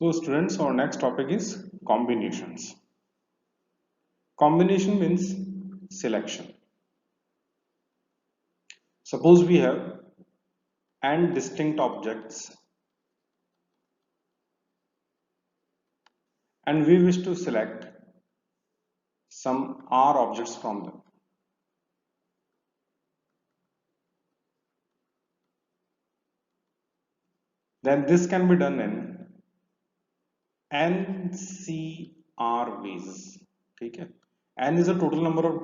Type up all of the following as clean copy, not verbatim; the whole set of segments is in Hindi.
So students, our next topic is combinations. Combination means selection. Suppose we have n distinct objects and we wish to select some r objects from them. Then this can be done in NCR ways. ठीक है, n is the total number of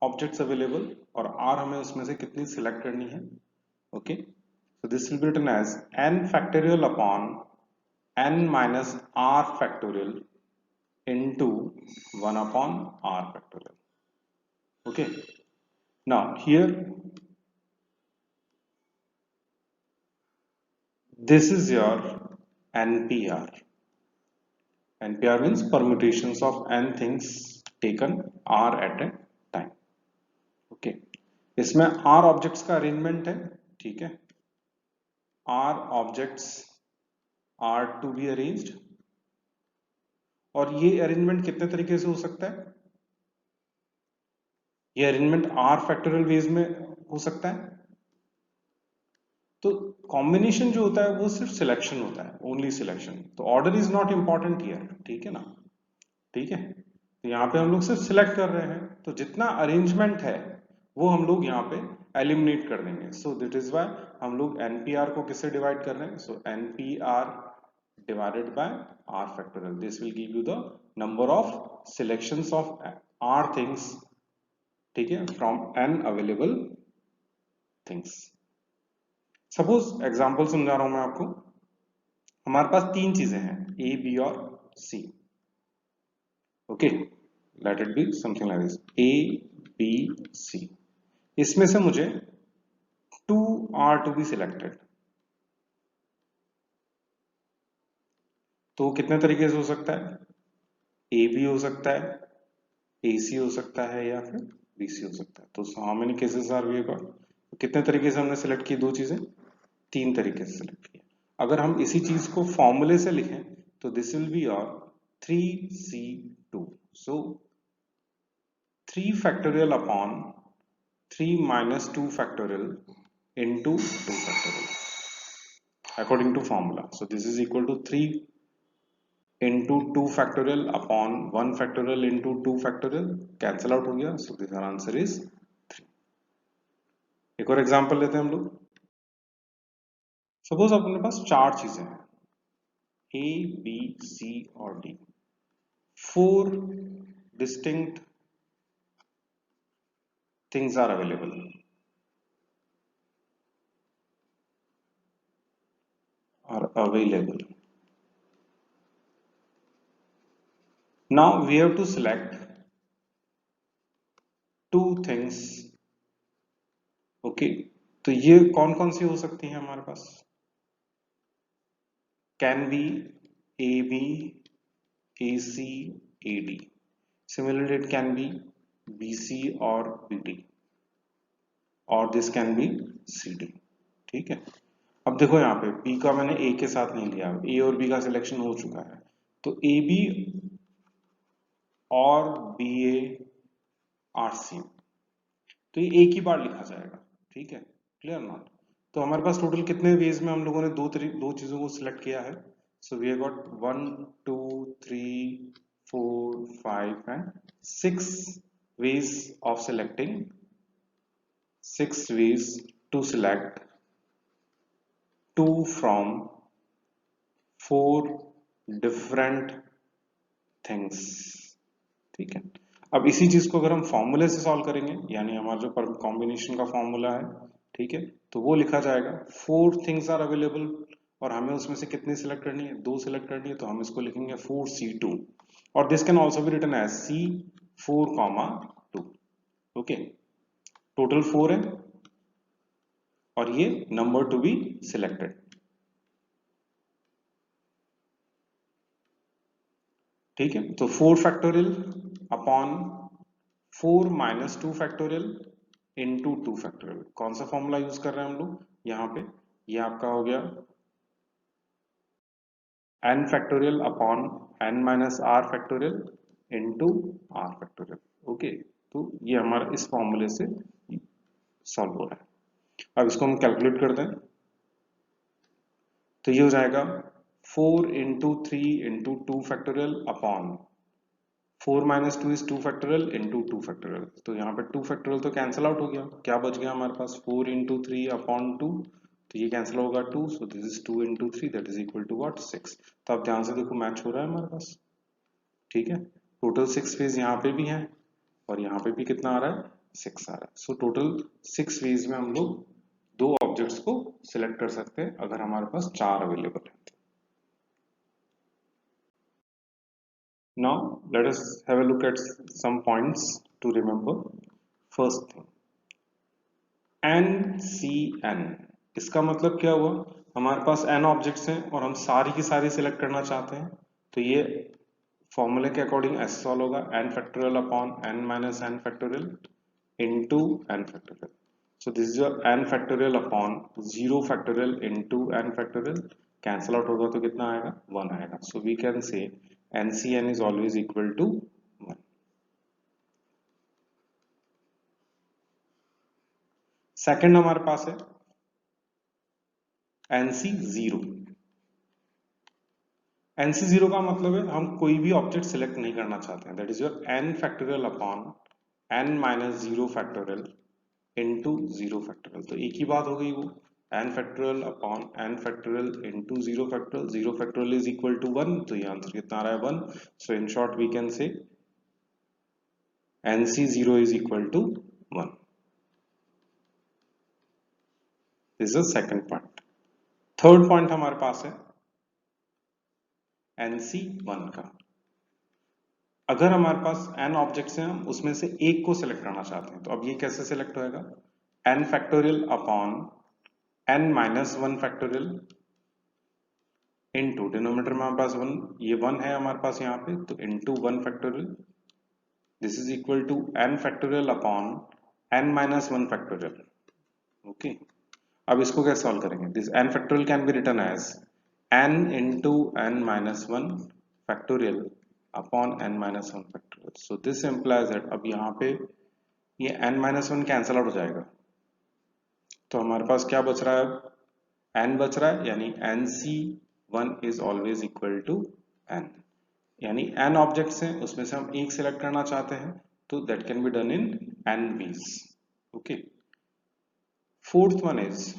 objects available और r हमें उसमें से कितनी select करनी है. Okay, so this will be written as n factorial upon n minus r factorial into 1 upon r factorial. Okay, now here this is your NPR. NPR means permutations of n things taken r at a time. Okay, इसमें r objects का arrangement है. ठीक है, r objects are to be arranged और ये अरेंजमेंट कितने तरीके से हो सकता है. ये अरेंजमेंट r फैक्टोरियल वेज में हो सकता है. तो कॉम्बिनेशन जो होता है वो सिर्फ सिलेक्शन होता है, ओनली सिलेक्शन. तो order is not important here. ठीक है ना. ठीक है, तो यहाँ पे हम लोग सिर्फ सिलेक्ट कर रहे हैं, तो जितना अरेंजमेंट है वो हम लोग यहाँ पे एलिमिनेट कर देंगे. सो दैट इज व्हाई हम लोग एनपीआर को किससे डिवाइड कर रहे हैं. सो NPR divided by r factorial. This will give you the number of selections of r things, ठीक है, from n available things. Suppose example समझा रहा हूं मैं आपको. हमारे पास तीन चीजें हैं a b और c. Okay, let it be something like this a b c. इसमें से मुझे 2 are to be selected. तो कितने तरीके से हो सकता है. ए बी हो सकता है, ए सी हो सकता है या फिर बी सी हो सकता है. तो how many cases are we got. तो कितने तरीके से हमने सिलेक्ट की दो चीजें. तीन तरीके से सिलेक्ट किया. अगर हम इसी चीज को फॉर्मूले से लिखें तो this will be your 3c2. So 3 factorial upon 3 minus 2 factorial into 2 factorial according to formula. So this is equal to 3 into 2 factorial upon 1 factorial into 2 factorial. Cancel out हो गया. So this answer is 3. एक और एग्जांपल लेते हैं हम लोग. सपोज अपने पास चार चीजें हैं A, B, C और D. 4 distinct things are available. Now we have to select two things. Okay, तो ये कौन कौन सी हो सकती है हमारे पास. Can be A B A C A D. Similarly it can be B C और बी डी और this can be C D. ठीक है, अब देखो यहाँ पे बी का मैंने ए के साथ नहीं लिया, ए और बी का सिलेक्शन हो चुका है. तो ए बी और बी ए आर सी, तो ये एक ही बार लिखा जाएगा. ठीक है, क्लियर नॉट. तो हमारे पास टोटल कितने वेज में हम लोगों ने दो चीजों को सिलेक्ट किया है. So we have got 1 2 3 4 5 and 6 ways of selecting, 6 ways to select 2 from 4 different things. ठीक है, अब इसी चीज को अगर हम फॉर्मूले से सॉल्व करेंगे, यानी हमारा जो कॉम्बिनेशन का फॉर्मूला है, ठीक है, तो वो लिखा जाएगा 4 थिंग्स आर अवेलेबल और हमें उसमें से कितनी सिलेक्ट करनी है, 2 सिलेक्ट करनी है. तो हम इसको लिखेंगे 4c2 और this can also be written as c4, 2. Okay, total 4 है और ये नंबर टू बी सिलेक्टेड. ठीक है, तो 4 factorial upon 4 minus 2 factorial into 2 factorial. कौन सा फॉर्मूला यूज कर रहे हैं हम लोग यहाँ पे. ये आपका हो गया n factorial upon n minus r factorial into r factorial. Okay, तो ये हमारा इस फॉर्मूले से सॉल्व हो रहा है। अब इसको हम कैलकुलेट करते हैं, तो ये हो जाएगा 4 into 3 into 2 factorial upon 4 minus 2 is 2 factorial into 2 factorial. तो यहाँ पे 2 फैक्टोरियल तो कैंसिल आउट हो गया, क्या बच गया हमारे पास 4 इंटू 3 अपॉन 2, तो ये कैंसिल होगा 2, so this is 2 into 3 that is equal to what 6। तो आप ध्यान से देखो मैच हो रहा है हमारे पास, ठीक है। टोटल 6 वेज यहाँ पे भी है और यहाँ पे भी कितना आ रहा है 6 आ रहा है। सो टोटल 6 वेज में हम लोग दो ऑब्जेक्ट्स को सिलेक्ट कर सकते हैं अगर हमारे पास 4 अवेलेबल है। Now let us have a look at some points to remember. First thing, NCN, इसका मतलब क्या हुआ, हमारे पास n ऑब्जेक्ट्स हैं और हम सारी की सारी सिलेक्ट करना चाहते हैं, तो ये फॉर्मूले के अकॉर्डिंग ऐसे सॉल्व होगा n factorial upon n minus n factorial into n factorial. So this is your n factorial upon 0 factorial into n factorial, cancel out होगा तो कितना आएगा 1 आएगा। So we can say NCN is always equal to 1। Second हमारे पास है NC0। NC0 का मतलब है हम कोई भी ऑब्जेक्ट सिलेक्ट नहीं करना चाहते हैं, that is your n factorial upon n minus 0 factorial into 0 factorial. तो एक ही बात हो गई वो, n factorial upon n factorial into 0 factorial, 0 factorial is equal to 1, तो ये आंसर कितना आ रहा है 1। So in short we can say NC0 is equal to 1। This is second point. Third point हमारे पास है NC1 का। अगर हमारे पास n ऑब्जेक्ट्स हैं, हम उसमें से एक को सिलेक्ट करना चाहते हैं, तो अब ये कैसे सिलेक्ट होएगा, n factorial upon n minus 1 factorial into denominator में हमारे पास 1, ये 1 है हमारे पास यहाँ पे, तो into 1 factorial, this is equal to n factorial upon n minus 1 factorial. Okay, अब इसको कैसे सॉल्व करेंगे, this n factorial can be written as n into n minus 1 factorial upon n minus 1 factorial. So this implies that अब यहाँ पे ये n माइनस 1 कैंसिल आउट हो जाएगा, तो हमारे पास क्या बच रहा है, अब n बच रहा है, यानी NC1 is always equal to n। यानी n ऑब्जेक्ट्स हैं, उसमें से हम एक सिलेक्ट करना चाहते हैं, तो that can be done in n ways. Okay, fourth one is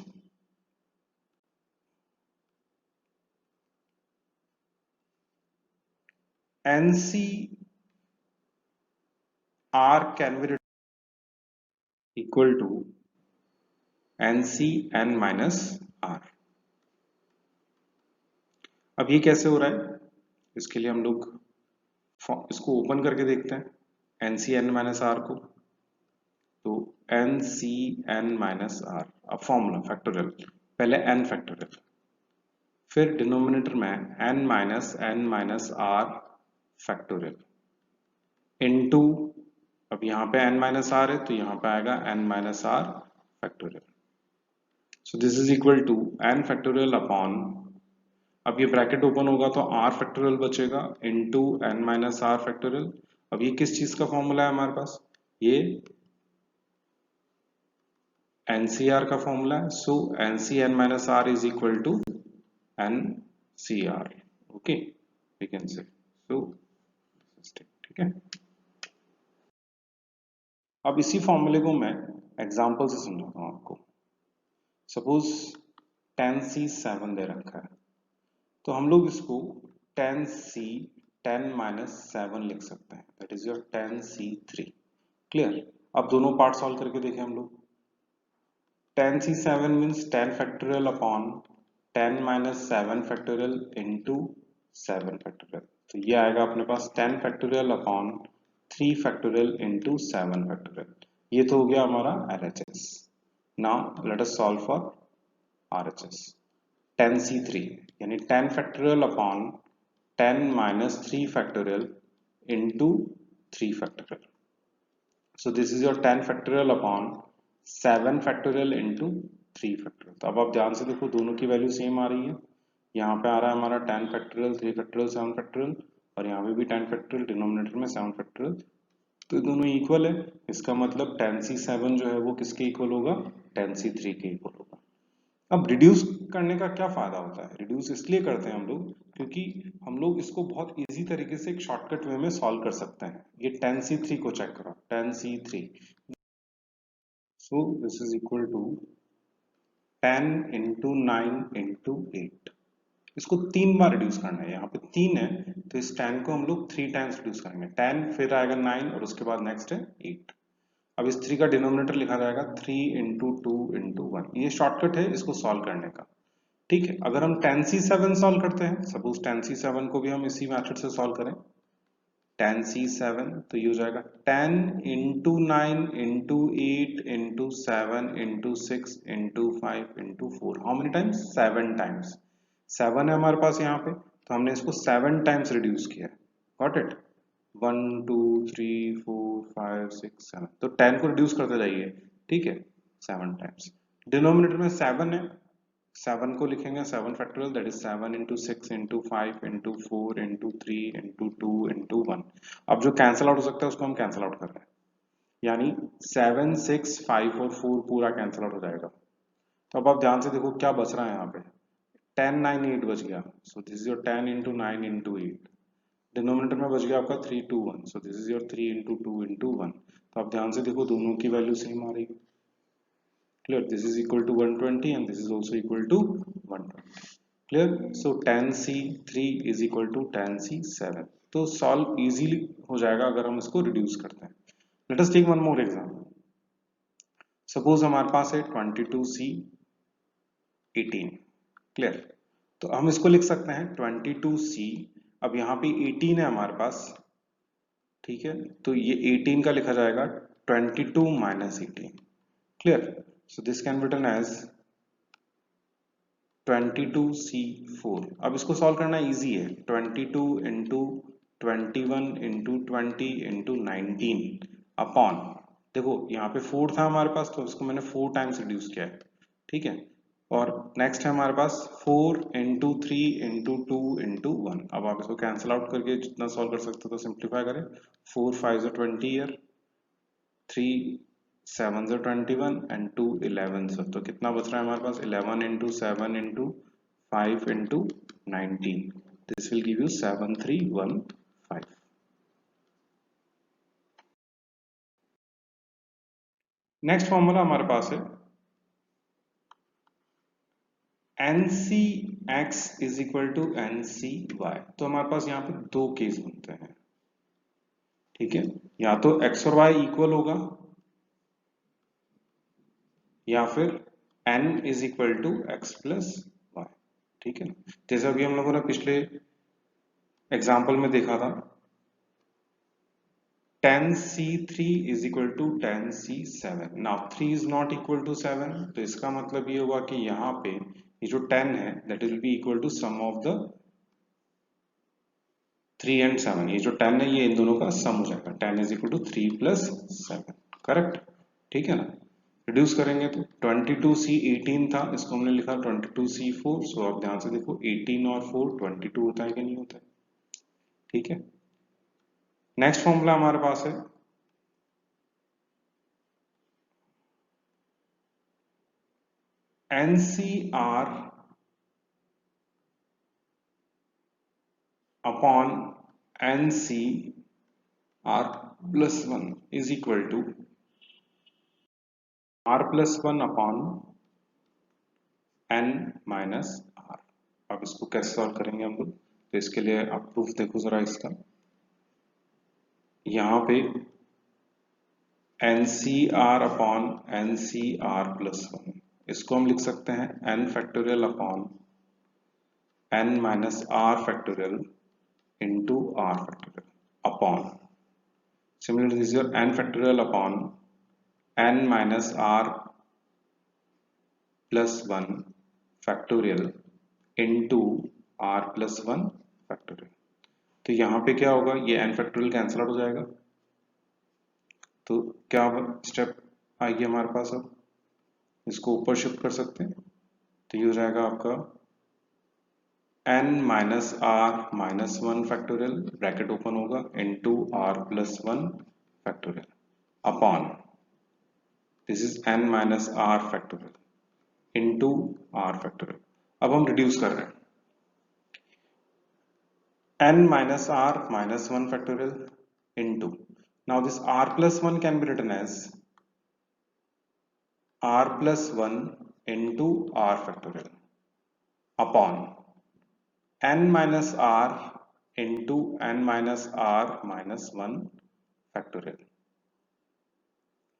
NCR can be equal to NCN minus R। अब ये कैसे हो रहा है, इसके लिए हम लोग इसको ओपन करके देखते हैं NCN माइनस R को, तो NCN माइनस R, अब फॉर्मूला फैक्टोरियल, पहले n फैक्टोरियल, फिर डिनोमिनेटर में n minus r factorial into, अब यहाँ पे n माइनस r है तो यहाँ पे आएगा n minus r factorial. So this is equal to n factorial upon, अब ये ब्रैकेट ओपन होगा तो r फैक्टोरियल बचेगा into n minus r factorial. अब ये किस चीज का फॉर्मूला है हमारे पास, ये NCR का फॉर्मूला है। So NCN minus r is equal to NCR। Okay, we can say, so ठीक है। अब इसी फॉर्मूले को मैं एग्जांपल से समझाता हूं आपको। सपोज 10C7 दे रखा है, तो हम लोग इसको 10C 10 माइनस 7 लिख सकते हैं, that is your 10C3। Clear, अब दोनों पार्ट सॉल्व करके देखें हम लोग। 10C7 means 10 factorial upon 10 minus 7 factorial into 7 factorial, तो ये आएगा अपने पास 10 factorial upon 3 factorial into 7 factorial. ये तो हो गया हमारा LHS। Now let us solve for RHS। 10C3 यानी 10 factorial upon 10 minus 3 factorial into 3 factorial. So this is your 10 factorial upon 7 factorial into 3 factorial. तो अब आप ध्यान से देखो दोनों की वैल्यू सेम आ रही है, यहाँ पे आ रहा है हमारा 10 फैक्टोरियल 3 फैक्टोरियल 7 फैक्टोरियल, और यहाँ पे भी 10 फैक्टोरियल, डिनोमिनेटर में 7 फैक्टोरियल, तो ये दोनों इक्वल है। इसका मतलब 10c7 जो है वो किसके इक्वल होगा, 10c3 के इक्वल होगा। अब रिड्यूस करने का क्या फायदा होता है, रिड्यूस इसलिए करते हैं हम लोग क्योंकि हम लोग इसको बहुत इजी तरीके से एक शॉर्टकट वे में सॉल्व कर सकते हैं। ये 10c3 को चेक करो, 10c3, so this is equal to 10 into 9 into 8। इसको 3 बार रिड्यूस करना है, यहाँ पे 3 है तो इस 10 को हम लोग 3 टाइम्स रिड्यूस करेंगे, 10 फिर आएगा 9 और उसके बाद नेक्स्ट है 8। अब इस 3 का डिनोमिनेटर लिखा जाएगा 3 इंटू 2 इंटू 1। ये शॉर्टकट है इसको सॉल्व करने का। ठीक है, अगर हम 10c7 सॉल्व करते हैं, सपोज 10c7 को भी हम इसी मेथड से सॉल्व करें, 10c7 तो ये हो जाएगा 10 into 9 into 8 into 7 into 6 into 5 into 4। How many times, 7 times. 7 है हमारे पास यहाँ पे, तो हमने इसको 7 टाइम्स रिड्यूस किया। गॉट इट, 1 2 3 4 5 6 7, तो 10 को रिड्यूस करते जाइए। ठीक है, 7 टाइम्स। डिनोमिनेटर में 7 है, 7 को लिखेंगे 7 factorial, that is 7 into 6 into 5 into 4 into 3 into 2 into 1। अब जो कैंसिल आउट हो सकता है उसको हम कैंसिल आउट कर रहे हैं, यानी 7 6 5 और 4 पूरा कैंसिल आउट हो जाएगा। तो अब आप ध्यान से देखो क्या बच रहा है यहाँ पे, 10 9 8 बच गया, सो this is your 10 into 9 into 8। Denominator में बच गया आपका 3 2 1, सो this is your 3 into 2 into 1। तो आप ध्यान से देखो दोनों की वैल्यू सेम आ रही है। Clear, this is equal to 120 and this is also equal to 120। Clear, so 10c3 is equal to 10c7। तो सॉल्व इजीली हो जाएगा अगर हम इसको रिड्यूस करते हैं। Let us take one more example. Suppose हमारे पास है 22c18। क्लियर, तो हम इसको लिख सकते हैं 22c, अब यहाँ पे 18 है हमारे पास। ठीक है, तो ये 18 का लिखा जाएगा 22 minus 18। Clear, so this can be written as 22c4। अब इसको सॉल्व करना इजी है, 22 इंटू 21 इंटू 20 इंटू 19 अपॉन, देखो यहाँ पे 4 था हमारे पास तो इसको मैंने 4 टाइम्स रिड्यूस किया है। ठीक है, और नेक्स्ट है हमारे पास 4 इंटू 3 इंटू 2 इंटू 1। अब आप इसको कैंसिल आउट करके जितना सॉल्व कर सकते हो तो सिंप्लीफाई करें, 4 5 20 ईयर, 3 7 21 एंड 2 11, तो कितना बच रहा है हमारे पास, 11 into 7 into 5 into 19। This will give you 7315। Next formula हमारे पास है NCX is equal to NCY। तो हमारे पास यहाँ पे दो केस बनते हैं। ठीक है, या तो x और y इक्वल होगा या फिर n is equal to x plus y. ठीक है, जैसा अभी हम लोगों ने पिछले एग्जाम्पल में देखा था, 10c3 is equal to 10c7। now 3 is not equal to 7, तो इसका मतलब ये होगा कि यहाँ पे ये जो 10 है that will be equal to sum of the 3 and 7। ये जो 10 है ये इन दोनों का सम हो जाएगा, 10 is equal to 3 plus 7। Correct, ठीक है ना। रिड्यूस करेंगे तो 22c18 था, इसको हमने लिखा 22c4। सो आप ध्यान से देखो 18 और 4 22 होता है कि नहीं होता है। ठीक है, नेक्स्ट फॉर्मूला हमारे पास है NCR upon NCR plus 1 is equal to R plus 1 upon N minus R। अब इसको कैसे सॉल्व करेंगे हम लोग, तो इसके लिए आप प्रूफ देखो जरा इसका। यहाँ पे NCR अपॉन NCR प्लस 1, इसको हम लिख सकते हैं N factorial upon N minus R factorial into R factorial upon, similarly this is your n factorial upon n minus r plus 1 factorial into r plus 1 factorial। तो यहाँ पे क्या होगा, ये n factorial कैंसिल आउट हो जाएगा, तो क्या स्टेप आएगी हमारे पास, अब इसको ऊपर शिफ्ट कर सकते हैं, तो ये हो जाएगा आपका n minus are minus one factorial bracket open होगा into are plus one factorial upon this is n minus are factorial into are factorial. अब हम रिड्यूस कर रहे हैं n minus are minus one factorial into, now this r plus 1 can be written as r plus 1 into r factorial upon n minus r into n minus r minus 1 factorial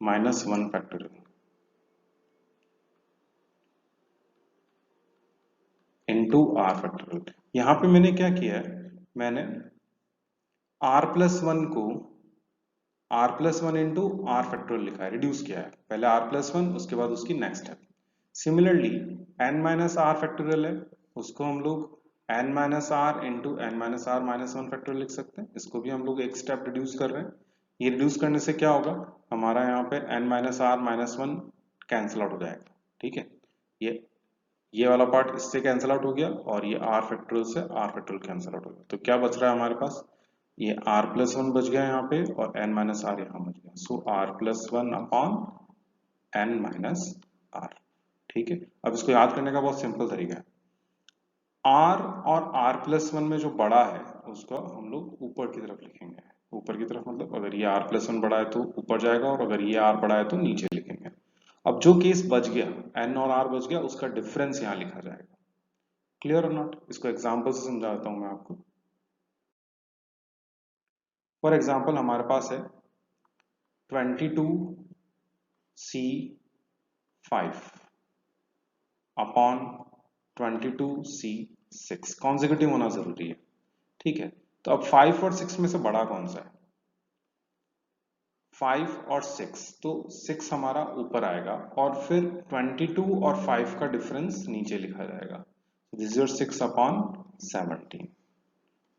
minus 1 factorial into r factorial। यहां पे मैंने क्या किया है, मैंने r plus 1 को r plus 1 into are factorial लिखा है, रिड्यूस किया है, पहले r plus 1 उसके बाद उसकी नेक्स्ट है। Similarly n minus are factorial है, उसको हम लोग n minus r into n minus are minus one factorial लिख सकते हैं। इसको भी हम लोग एक स्टेप रिड्यूस कर रहे हैं। ये रिड्यूस करने से क्या होगा, हमारा यहाँ पे n minus are minus one cancel out हो जाएगा। ठीक है, ये वाला पार्ट इससे कैंसिल आउट हो गया और ये आर फैक्टोरियल से आर फैक्टोरियल कैंसिल आउट हो गया। तो क्या बच रहा है हमारे पास, ये r प्लस वन बच गया यहाँ पे और n माइनस आर यहाँ बच गया। सो r plus one upon n minus r. ठीक है, अब इसको याद करने का बहुत सिंपल तरीका है, r और r प्लस वन में जो बड़ा है उसको हम लोग ऊपर की तरफ लिखेंगे। ऊपर की तरफ मतलब अगर ये r प्लस वन बड़ा है तो ऊपर जाएगा और अगर ये r बड़ा है तो नीचे लिखेंगे। अब जो केस बच गया n और r बच गया उसका डिफरेंस यहाँ लिखा जाएगा। क्लियर और नॉट, इसको एग्जाम्पल से समझाता हूं मैं आपको। फॉर एग्जाम्पल हमारे पास है 22C5 अपॉन 22C6, कॉन्सेक्यूटिव होना जरूरी है। ठीक है, तो अब 5 और 6 में से बड़ा कौन सा है, 5 और 6, तो 6 हमारा ऊपर आएगा और फिर 22 और 5 का डिफरेंस नीचे लिखा जाएगा। This is your 6 upon 17।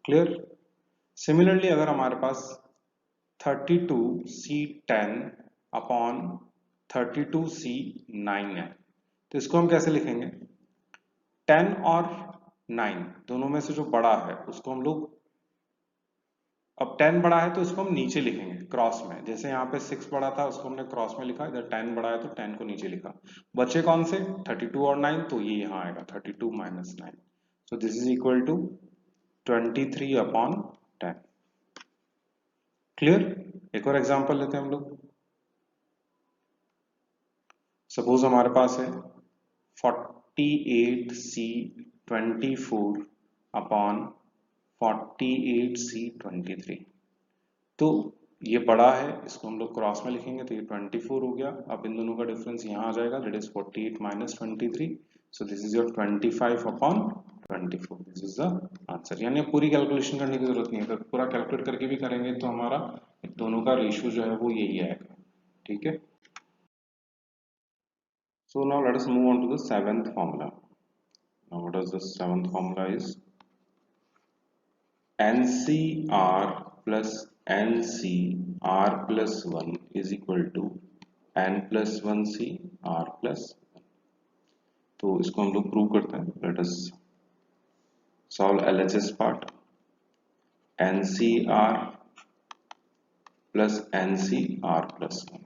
Clear. Similarly अगर हमारे पास 32C10 अपॉन 32C9 है तो इसको हम कैसे लिखेंगे, 10 और 9 दोनों में से जो बड़ा है उसको हम लोग, अब 10 बड़ा है तो इसको हम नीचे लिखेंगे क्रॉस में, जैसे यहाँ पे 6 बड़ा था उसको हमने क्रॉस में लिखा, इधर 10 बड़ा है तो 10 को नीचे लिखा। बचे कौन से 32 और 9, तो ये यहाँ आएगा 32 minus 9। So this is equal to 23 upon 10। Clear. एक और एग्जांपल लेते हैं हम लोग। सपोज हमारे पास है 48C24 अपॉन 48C23, तो ये बड़ा है इसको हम लोग क्रॉस में लिखेंगे तो ये 24 हो गया। अब इन दोनों का डिफरेंस यहाँ आ जाएगा, that is 48 minus 23। So this is your 25 upon 24। This is the answer. यानी पूरी कैलकुलेशन करने की जरूरत नहीं है, अगर पूरा कैलकुलेट करके भी करेंगे तो हमारा दोनों का रेशियो जो है वो यही आएगा। ठीक है, so now let us move on to the seventh formula. Now what is the seventh formula is NCR plus NCR plus 1 is equal to N plus 1C R plus 1। तो इसको हम लोग प्रूव करते हैं। Let us solve LHS part। NCR plus NCR plus 1,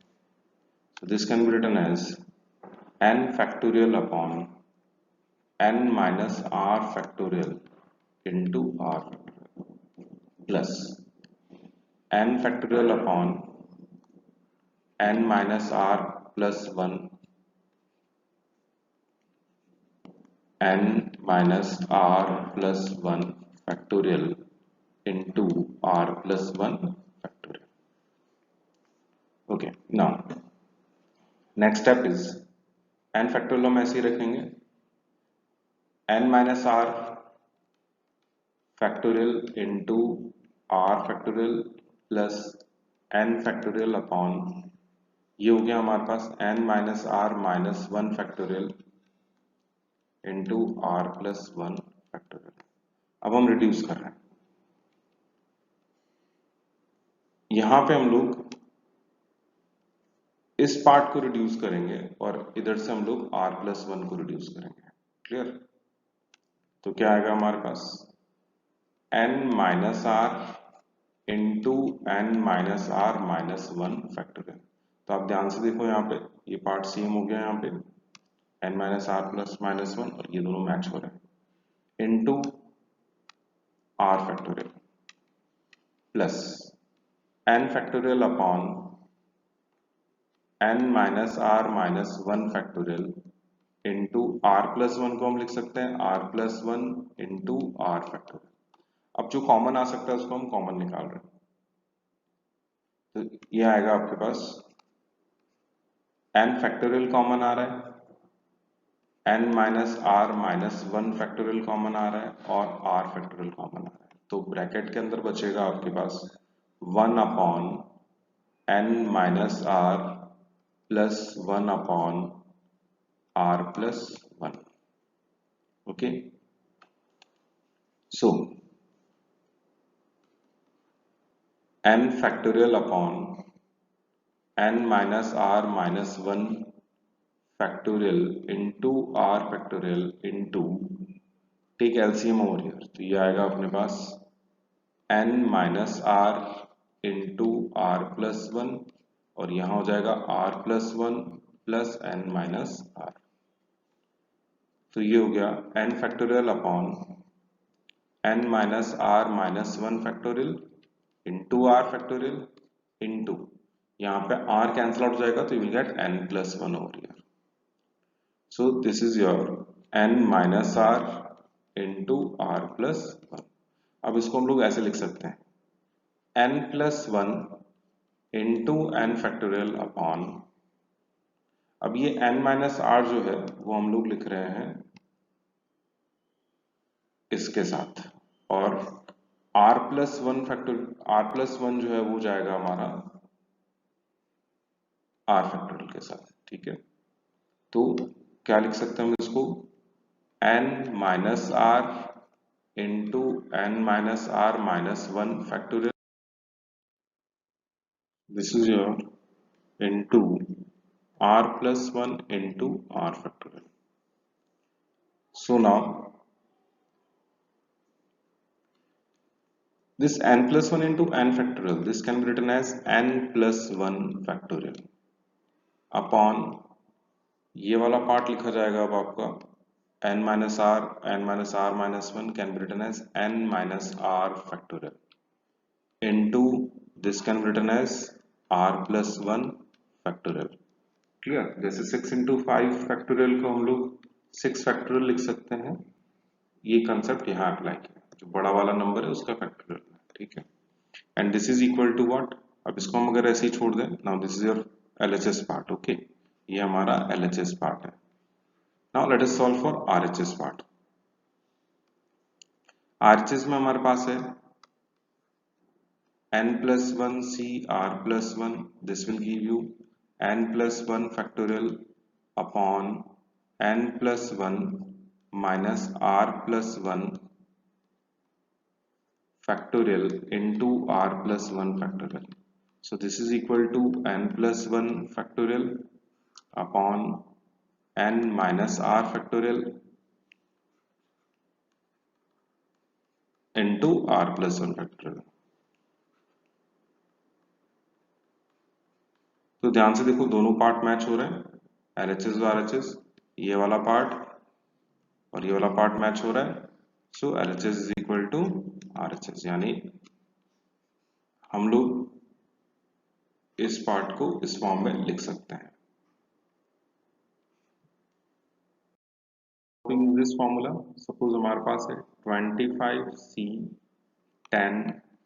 so this can be written as n factorial upon n minus r factorial into r plus n factorial upon n minus r plus 1 n minus r plus 1 factorial into r plus 1 factorial। Okay, now next step is n factorial हम ऐसे ही रखेंगे, n minus r factorial into r factorial plus n factorial upon, ये हो गया हमारे पास n minus are minus one factorial into are plus one factorial. अब हम रिड्यूस कर रहे हैं, यहां पे हम लोग इस पार्ट को रिड्यूस करेंगे और इधर से हम लोग r प्लस वन को रिड्यूस करेंगे। क्लियर। तो क्या आएगा हमारे पास n minus r into n minus are minus one factorial. तो आप ध्यान से देखो यहाँ पे ये पार्ट सेम हो गया, यहाँ पे n minus are plus minus one और ये दोनों मैच हो रहे हैं into are factorial plus n factorial upon n minus are minus one factorial into are plus one को हम लिख सकते हैं r plus one into are factorial. अब जो कॉमन आ सकता है उसको हम कॉमन निकाल रहे हैं, तो ये आएगा आपके पास n फैक्टोरियल कॉमन आ रहा है, n minus are minus one factorial common आ रहा है और r फैक्टोरियल कॉमन आ रहा है। तो ब्रैकेट के अंदर बचेगा आपके पास one upon n minus are plus one upon r plus one. Okay, so n factorial upon n minus r minus 1 factorial into r factorial into, take LCM over here, तो ये आएगा अपने पास n minus r into are plus one और यहां हो जाएगा r plus one plus n minus r. तो ये हो गया n factorial upon n minus are minus one factorial into are factorial into, यहाँ पे r कैंसिल आउट हो जाएगा तो you will get n plus one over here. So this is your n minus r into are plus one. अब इसको हम लोग ऐसे लिख सकते हैं n plus one into n factorial upon, अब ये n माइनस आर जो है वो हम लोग लिख रहे हैं इसके साथ, और r plus one factorial, r plus one जो है वो जाएगा हमारा r फैक्टोरियल के साथ। ठीक है, तो क्या लिख सकते हैं हम इसको n minus r into n minus are minus one factorial, this is your into are plus one into are factorial. So now this n plus 1 into n factorial, this can be written as n plus 1 factorial upon, ये वाला पार्ट लिखा जाएगा अब आपका n minus r minus 1 can be written as n minus r factorial into, this can be written as r plus 1 factorial। Clear, जैसे 6 into 5 फैक्टोरियल को हम लोग 6 फैक्टोरियल लिख सकते हैं, ये कंसेप्ट यहाँ अप्लाई किया, जो बड़ा वाला नंबर है उसका फैक्टोरियल। ठीक है, and this is equal to what, अब इसको हम अगर ऐसे ही छोड़ दें, now this is your LHS part. Okay, ये हमारा एलएचएस पार्ट है। Now let us solve for RHS part. RHS में हमारे पास है n plus 1 c r plus 1, this will give you n plus 1 factorial upon n plus 1 minus r plus 1 factorial into r plus 1 factorial. So this is equal to n plus 1 factorial upon n minus r factorial into r plus 1 factorial. तो ध्यान से देखो दोनों पार्ट मैच हो रहे हैं, LHS और RHS, ये वाला पार्ट और ये वाला पार्ट मैच हो रहा है। So LHS is equal to RHS, यानी हम लोग इस पार्ट को इस फॉर्म में लिख सकते हैं। दिस फॉर्मूला, सपोज हमारे पास है 25C 10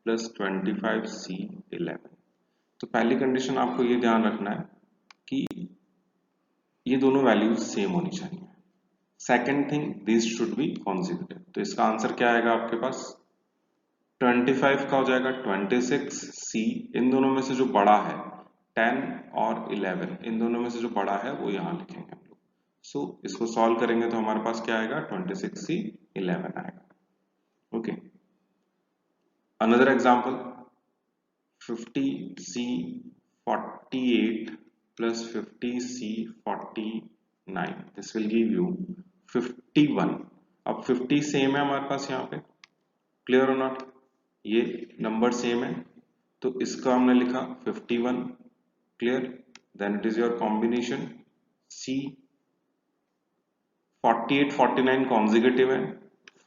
प्लस 25C 11। तो पहली कंडीशन आपको ये ध्यान रखना है कि ये दोनों वैल्यूज सेम होनी चाहिए। Second thing, this should be consecutive. तो इसका आंसर क्या आएगा आपके पास, 25 का हो जाएगा 26C, इन दोनों में से जो बड़ा है 10 और 11, इन दोनों में से जो बड़ा है वो यहाँ लिखेंगे हम लोग। सो इसको सॉल्व करेंगे तो हमारे पास क्या आएगा, 26C 11 आएगा। Okay, another example 50C 48 plus 50C 49, this will give you 51। अब 50 सेम है हमारे पास यहाँ पे, क्लियर और नॉट, ये नंबर सेम है, तो इसका हमने लिखा 51, clear, then it is your combination C. 48 49 consecutive है,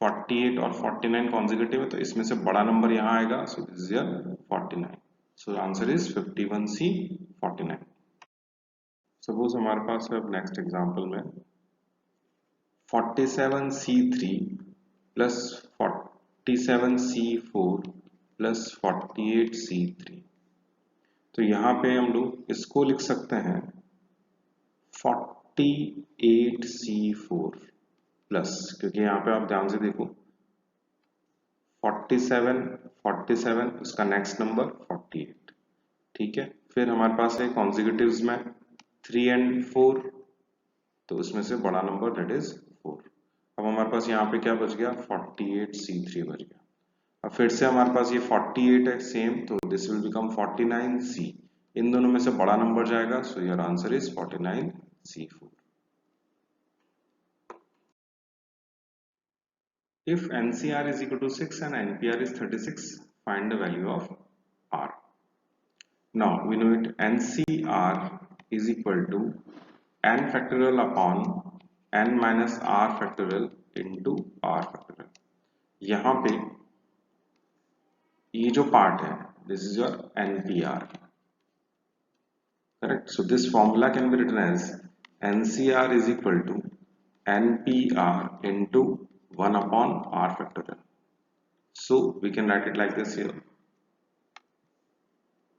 48 और 49 कॉन्जिगेटिव है, तो इसमें से बड़ा नंबर यहाँ आएगा, सो this is your 49, so answer is 51C 49। Suppose हमारे पास है अब नेक्स्ट एग्जांपल में 47C3 plus 47C4 plus 48C3, तो यहाँ पे हम लोग इसको लिख सकते हैं 48C4 प्लस, क्योंकि यहाँ पे आप ध्यान से देखो 47 47 उसका नेक्स्ट नंबर 48, ठीक है। फिर हमारे पास है कॉन्जिक्यूटिव्स में 3 and 4, तो उसमें से बड़ा नंबर दैट इज 4। अब हमारे पास यहाँ पे क्या बच गया, 48C3 बच गया। अब फिर से हमारे पास ये 48 है सेम, तो दिस विल बिकम 49C, इन दोनों में से बड़ा नंबर जाएगा, so your answer is 49C4। If NCR is equal to 6 and NPR is 36, find the value of R. Now we know it, NCR is equal to n factorial upon n minus R factorial into R factorial. यहाँ पे ये जो पार्ट है, this is your NPR, correct? So this formula can be written as NCR is equal to NPR into 1 upon R factorial. So we can write it like this here.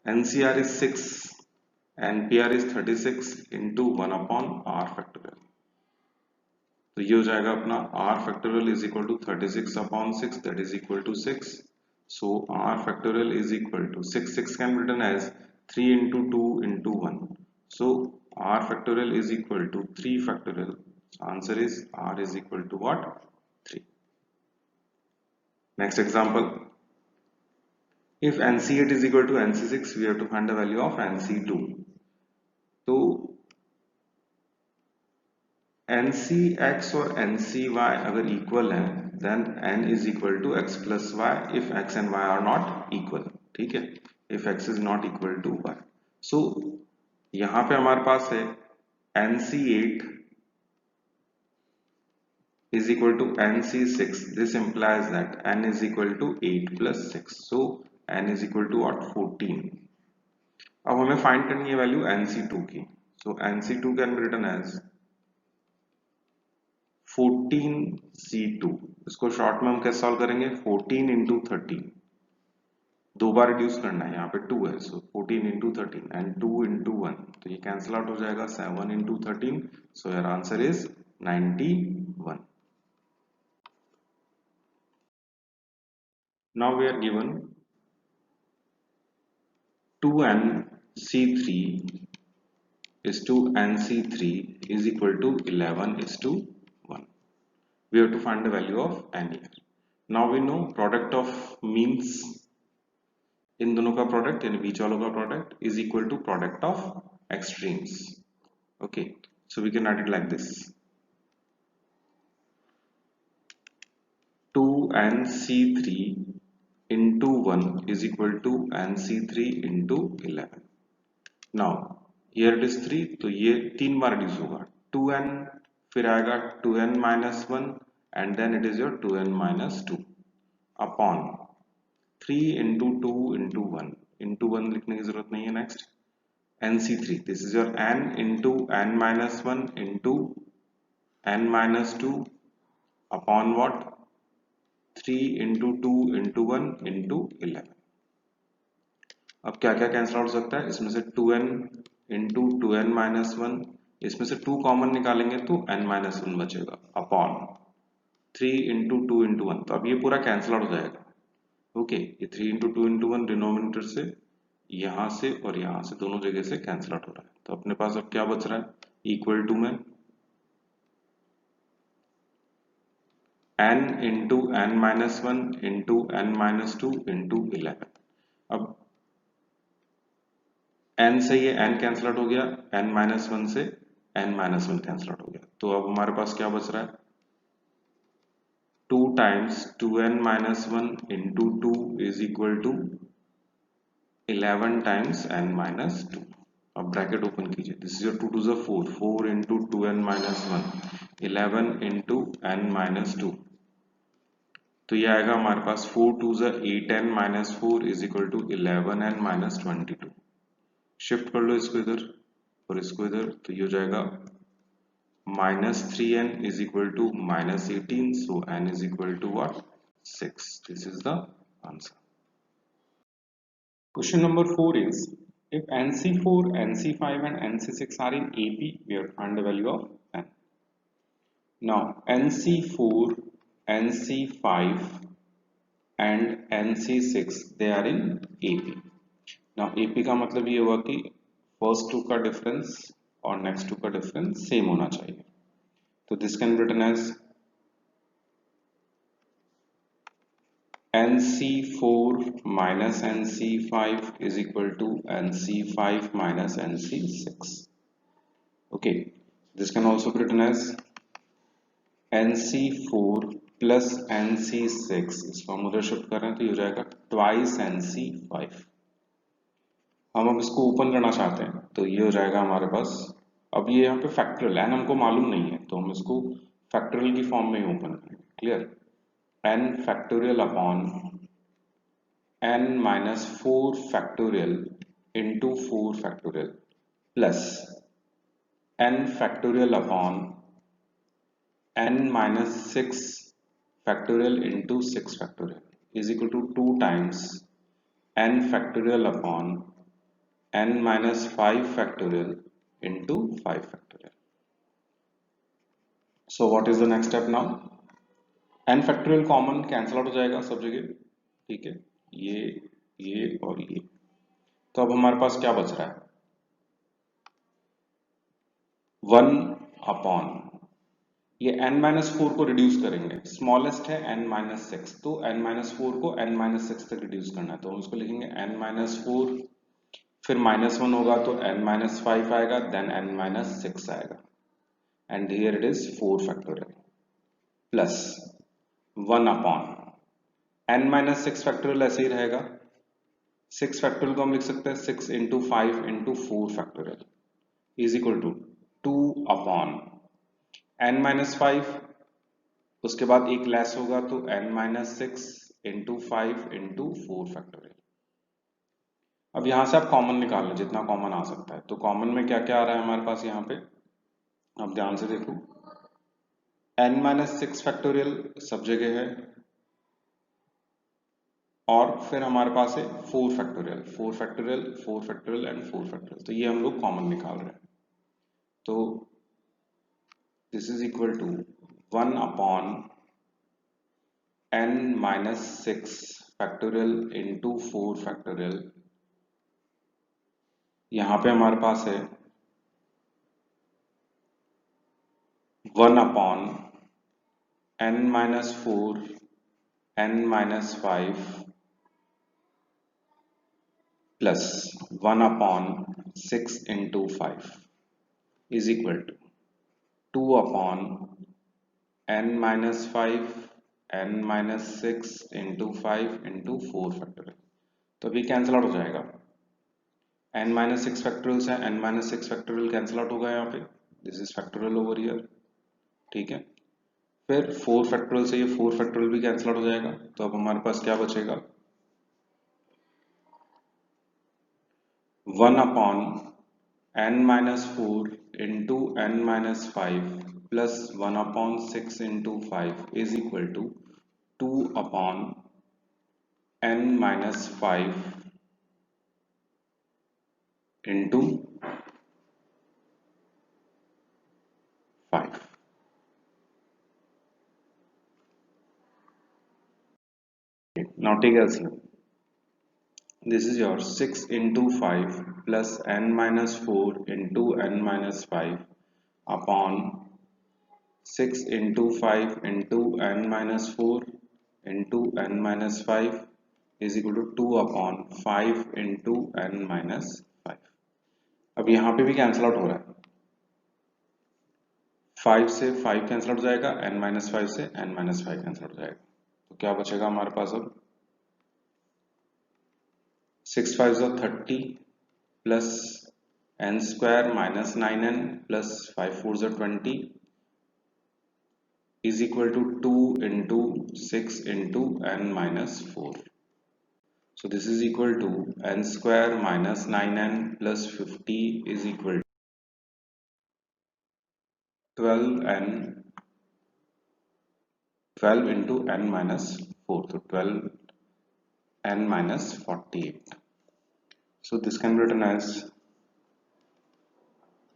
NCR is 6, NPR is 36 into 1 upon R factorial. तो ये हो जाएगा अपना R factorial is equal to 36 upon 6, that is equal to 6. So R factorial is equal to 6 can be written as 3 into 2 into 1. So R factorial is equal to 3 factorial. Answer is R is equal to what? 3. Next example. If NC8 is equal to NC6, we have to find the value of NC2. तो NCX और NCY अगर इक्वल है, then N is equal to X plus Y if X and Y are not equal, ठीक है, if X is not equal to Y. So यहाँ पे हमारे पास है NC8 is equal to NC6. This implies that N is equal to 8 plus 6. So N is equal to what? 14. अब हमें फाइंड करनी है वैल्यू NC2 की. So NC2 can be written as 14C2. इसको शॉर्ट में हम कैसे सॉल्व करेंगे, 14 into 13, दो बार रिड्यूस करना है, यहाँ पे 2 है, सो 14 into 13 एंड 2 into 1, तो ये कैंसिल आउट हो जाएगा, 7 into 13, so your answer is 91. Now we are given 2NC3 is to NC3 is equal to 11 is to 1. We have to find the value of N here. Now we know product of means, इन दोनों का प्रोडक्ट यानी बीच वालों का product is equal to product of extremes. Okay, so we can write it like this, 2NC3 into 1 is equal to NC3 into 11. Now here it is 3, तो ये 3 बार रिड्यूस होगा, 2n फिर आएगा 2n minus 1 and then it is your 2n minus 2 upon 3 into 2 into 1 into 1 लिखने की जरूरत नहीं है. Next NC3, this is your n into n minus 1 into n minus 2 upon what, 3 into 2 into 1 into 11. अब क्या क्या कैंसिल आउट हो सकता है, इसमें से 2n into 2n minus 1, इसमें से 2 कॉमन निकालेंगे तो n minus 1 बचेगा अपॉन 3 into 2 into 1, तो अब ये पूरा कैंसिल आउट हो जाएगा. ओके, ये 3 into 2 into 1 डिनोमिनेटर से, यहां से और यहां से दोनों जगह से कैंसिल आउट हो रहा है, तो अपने पास अब क्या बच रहा है, इक्वल टू में n into n minus 1 into n minus 2 into 11. अब n से ये n कैंसिल आउट हो गया, n minus 1 से n minus 1 कैंसिल आउट हो गया, तो अब हमारे पास क्या बच रहा है, 2 times 2n minus 1 into 2 is equal to 11 times n minus 2. अब ब्रैकेट ओपन कीजिए. This is your 2 to the 4. 4 into 2n minus 1. 11 into n minus 2. तो ये आएगा हमारे पास 4 to the 8n minus 4 is equal to 11n minus 22. Shift कर लो इसको इधर और इसको इधर, तो ये हो जाएगा minus 3n is equal to minus 18. So n is equal to what? 6. This is the answer. Question number 4 is, if NC4, NC5 and NC6 are in AP, we have to find the value of n. Now NC4, NC5 and NC6 they are in AP. Now AP का मतलब ये हुआ कि first two का difference और next two का difference same होना चाहिए. तो this can be written as NC4 minus NC5 is equal to NC5 minus NC6. Okay, this can also be written as NC4 plus NC6. इसको हम उधर शिफ्ट कर रहे हैं तो ये हो जाएगा twice NC5. हम अब इसको ओपन करना चाहते हैं तो ये हो जाएगा हमारे पास. अब ये यहाँ पे फैक्टोरियल n हमको मालूम नहीं है तो हम इसको फैक्टोरियल की फॉर्म में ही ओपन करेंगे. Clear? n factorial upon n minus 4 factorial into 4 factorial plus n factorial upon n minus 6 factorial into 6 factorial is equal to 2 times n factorial upon n minus 5 factorial into 5 factorial. So what is the next step now? n factorial common cancel out हो जाएगा सब जगह. ठीक है, ये और ये. तो अब हमारे पास क्या बच रहा है? 1 अपॉन ये n-4 को रिड्यूस करेंगे. स्मॉलेस्ट है n-6 तो n-4 को n-6 तक रिड्यूस करना है तो हम उसको लिखेंगे n-4 फिर -1 होगा तो n-5 आएगा देन n-6 आएगा and here it is 4 factorial plus 1 upon n-6 factorial ऐसे ही रहेगा. 6 फैक्टोरियल को हम लिख सकते हैं 6 into 5 into 4 factorial is equal to 2 upon n-5 उसके बाद एक लेस होगा तो n-6 इंटू 5 इंटू 4 फैक्टोरियल. अब यहां से आप कॉमन निकाल लो जितना कॉमन आ सकता है. तो कॉमन में क्या क्या आ रहा है हमारे पास यहाँ पे, अब ध्यान से देखो. n-6 फैक्टोरियल सब जगह है और फिर हमारे पास है 4 factorial 4 factorial 4 factorial and 4 factorial. तो ये हम लोग कॉमन निकाल रहे हैं. तो this is equal to 1 upon n-6 factorial into 4 factorial. यहां पे हमारे पास है 1 upon n-4 n-5 plus 1 upon 6 into 5 is equal to 2 upon n-5 n-6 into 5 into 4 factorial. तो अभी कैंसिल आउट हो जाएगा. n-6 फैक्टोरियल से n-6 फैक्टोरियल कैंसिल आउट होगा यहाँ पे. This is factorial over here. ठीक है, फिर 4 फैक्टोरियल से ये 4 फैक्टोरियल भी कैंसिल आउट हो जाएगा. तो अब हमारे पास क्या बचेगा? 1 upon n-4 into n-5 plus 1 upon 6 into 5 is equal to 2 upon n-5 into 5. Okay, now take LCM. This is your 6 into 5 plus n-4 into n-5 upon 6 into 5 into n-4 into n-5 is equal to 2 upon 5 into n-5. अब यहाँ पे भी कैंसिल आउट हो रहा है. 5 से 5 कैंसिल आउट हो जाएगा, n-5 से n-5 कैंसिल आउट हो जाएगा, तो क्या बचेगा हमारे पास अब 6 5 30 plus n square minus 9n plus 5 4 20 is equal to 2 into 6 into n-4. So this is equal to n square minus 9n plus 50 is equal to 12 into n minus 4. So 12 n minus 48. So this can be written as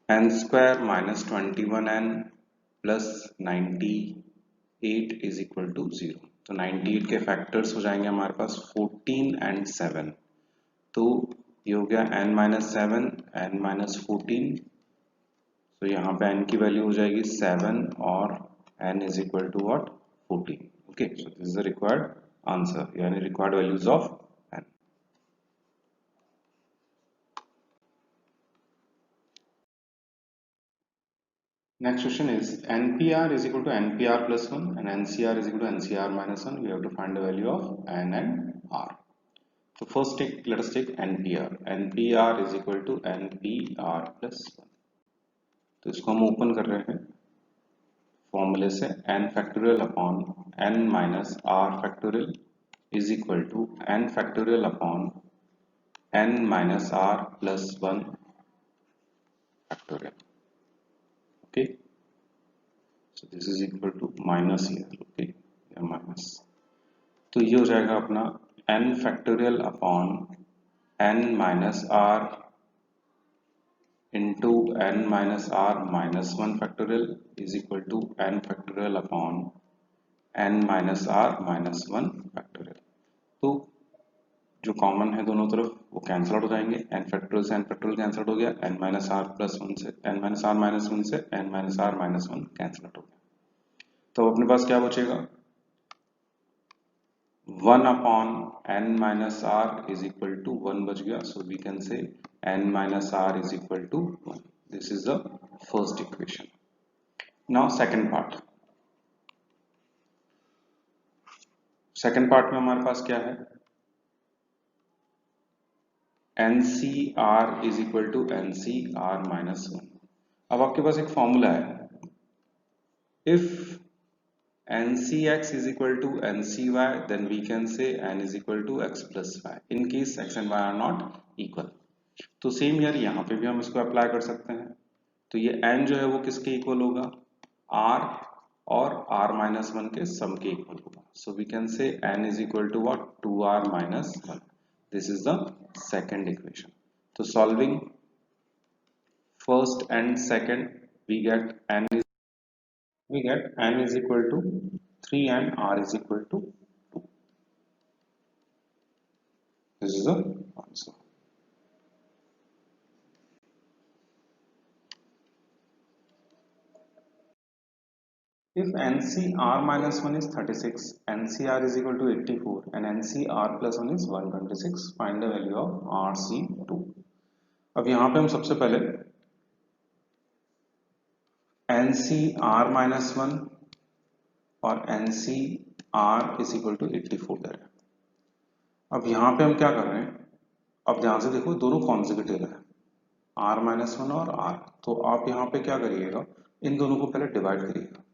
n square minus 21n plus 98 is equal to 0. तो 98 के फैक्टर्स हो जाएंगे हमारे पास 14 एंड 7, तो ये हो गया n माइनस 7 n माइनस 14, तो यहाँ पे n की वैल्यू हो जाएगी 7 और n is equal to what 14. Okay, so this is the required answer, यानी required values of n. Next question is NPR is equal to NPR plus 1 and NCR is equal to NCR minus 1. We have to find the value of N and R. So first let us take NPR. NPR is equal to NPR plus 1. तो इसको हम ओपन कर रहे हैं फॉर्मूले से n factorial upon n minus r factorial is equal to n factorial upon n minus r plus 1 factorial. Okay, so this is equal to minus here. Okay, या माइनस, तो ये हो जाएगा अपना n factorial upon n minus r into n minus r minus 1 factorial is equal to n factorial upon n minus r minus 1 factorial. तो जो कॉमन है दोनों तरफ वो कैंसिल आउट हो जाएंगे, n फैक्टोरियल से n फैक्टोरियल कैंसिल आउट हो गया, n माइनस r प्लस 1 से n माइनस r माइनस 1 से n minus r minus 1 cancel out हो गया. तो अपने पास क्या बचेगा 1 upon n minus r is equal to 1 बच गया. So we can say n minus r is equal to 1. This is the first equation. Now second part. Second part में हमारे पास क्या है NCR is equal to NCR minus 1. अब आपके पास एक फॉर्मूला है, if NCX is equal to NCY then we can say N is equal to X plus Y in case X and Y are not equal. तो सेम यार यहाँ पे भी हम इसको अप्लाई कर सकते हैं. तो ये N जो है वो किसके इक्वल होगा R और R माइनस 1 के सम के इक्वल होगा. So we can say N is equal to what 2R minus 1. This is the second equation. So solving first and second we get N is equal to 3 and R is equal to 2. This is the answer. If NCR minus 1 is 36, NCR is equal to 84 and NCR plus 1 is 126, find the value of RC2. अब यहाँ पे हम सबसे पहले NCR minus 1 और NCR is equal to 84 दे रहे हैं. अब यहाँ पे हम क्या कर रहे हैं, अब ध्यान से देखो दोनों कॉन्जिक्यूटिव है R minus 1 और R. तो आप यहाँ पे क्या करिएगा, इन दोनों को पहले डिवाइड करिएगा.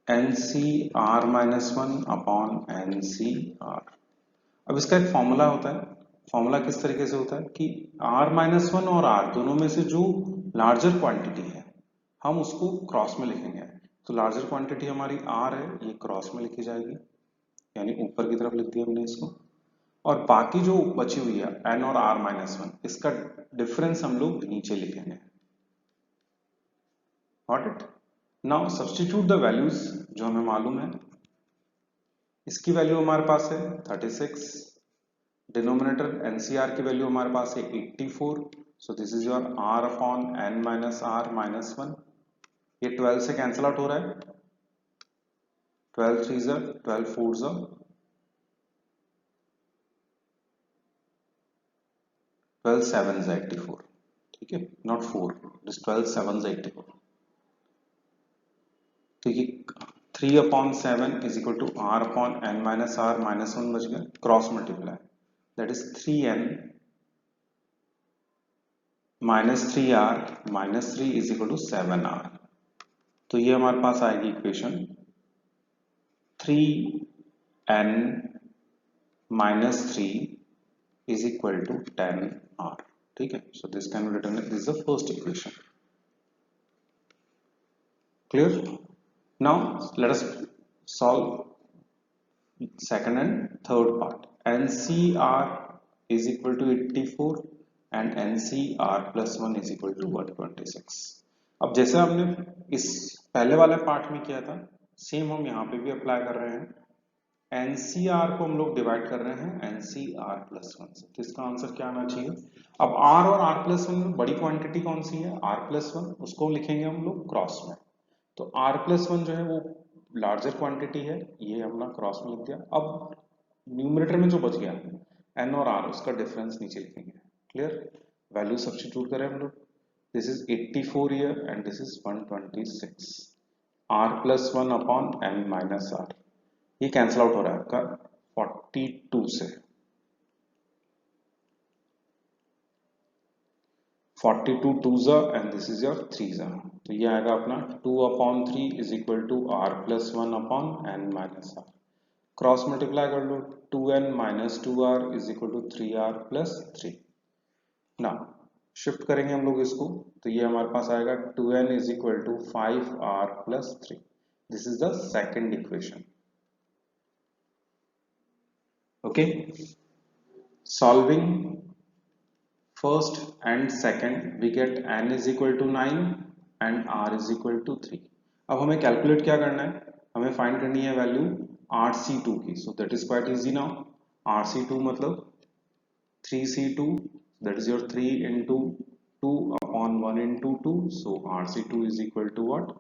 NCR minus 1 upon NCR. अब इसका एक फॉर्मूला होता है. फॉर्मूला किस तरीके से होता है कि R minus 1 और R दोनों में से जो लार्जर क्वांटिटी है हम उसको क्रॉस में लिखेंगे. तो लार्जर क्वांटिटी हमारी R है, ये क्रॉस में लिखी जाएगी, यानी ऊपर की तरफ लिख दिया हमने इसको. और बाकी जो बची हुई है N और R minus 1 इसका डिफरेंस हम लोग नीचे लिखेंगे. Got it? Now substitute the values जो हमें मालूम है. इसकी वैल्यू हमारे पास है 36, डिनोमिनेटर NCR की वैल्यू हमारे पास है 84. सो this is your R upon N minus R minus 1. ये 12 से कैंसिल आउट हो रहा है, 12 3 12 4 12 7 84. ठीक है, नॉट 4, दिस 12 7 84. तो ये 3/7 is equal to r upon n minus r minus 1 बच गया, cross multiply, that is 3n minus 3r minus 3 is equal to 7r। तो ये हमारे पास आएगी equation 3n minus 3 is equal to 10r। ठीक है, so this can be written, this is the first equation. Clear? Now let us solve second and third part. NCR is equal to 84 and NCR plus 1 is equal to 126. अब जैसे हमने इस पहले वाले पार्ट में किया था, सेम हम यहाँ पे भी अप्लाई कर रहे हैं। NCR को हम लोग डिवाइड कर रहे हैं NCR प्लस 1 से, तो इसका आंसर क्या आना चाहिए? अब R और R प्लस 1 में बड़ी क्वांटिटी कौन सी है? R प्लस 1, उसको लिखेंगे हम लोग क्रॉस में। तो R प्लस 1 जो है वो लार्जर क्वांटिटी है, ये हमने क्रॉस में लिख दिया। अब न्यूमरेटर में जो बच गया n और r, उसका डिफरेंस नीचे लिखेंगे। क्लियर? वैल्यू सब्स्टिट्यूट करें हम लोग, this is 84 year and this is 126, r plus 1 upon n minus r, ये कैंसिल आउट हो रहा है आपका 42 से, 42 2 एंड दिस इज योर 3 तो ये आएगा अपना 2/3 is equal to r plus 1 upon n minus r। Cross multiply कर लो, 2n minus 2r is equal to 3r plus 3। Now shift करेंगे हम लोग इसको, तो ये हमारे पास आएगा 2n is equal to 5r plus 3। This is the second equation. Okay, solving first and second we get n is equal to 9 and r is equal to 3। अब हमें कैलकुलेट क्या करना है? हमें फाइंड करनी है वैल्यू RC2 की। So that is quite easy now. RC2 मतलब 3C2, that is your 3 into 2 upon 1 into 2, so RC2 is equal to what?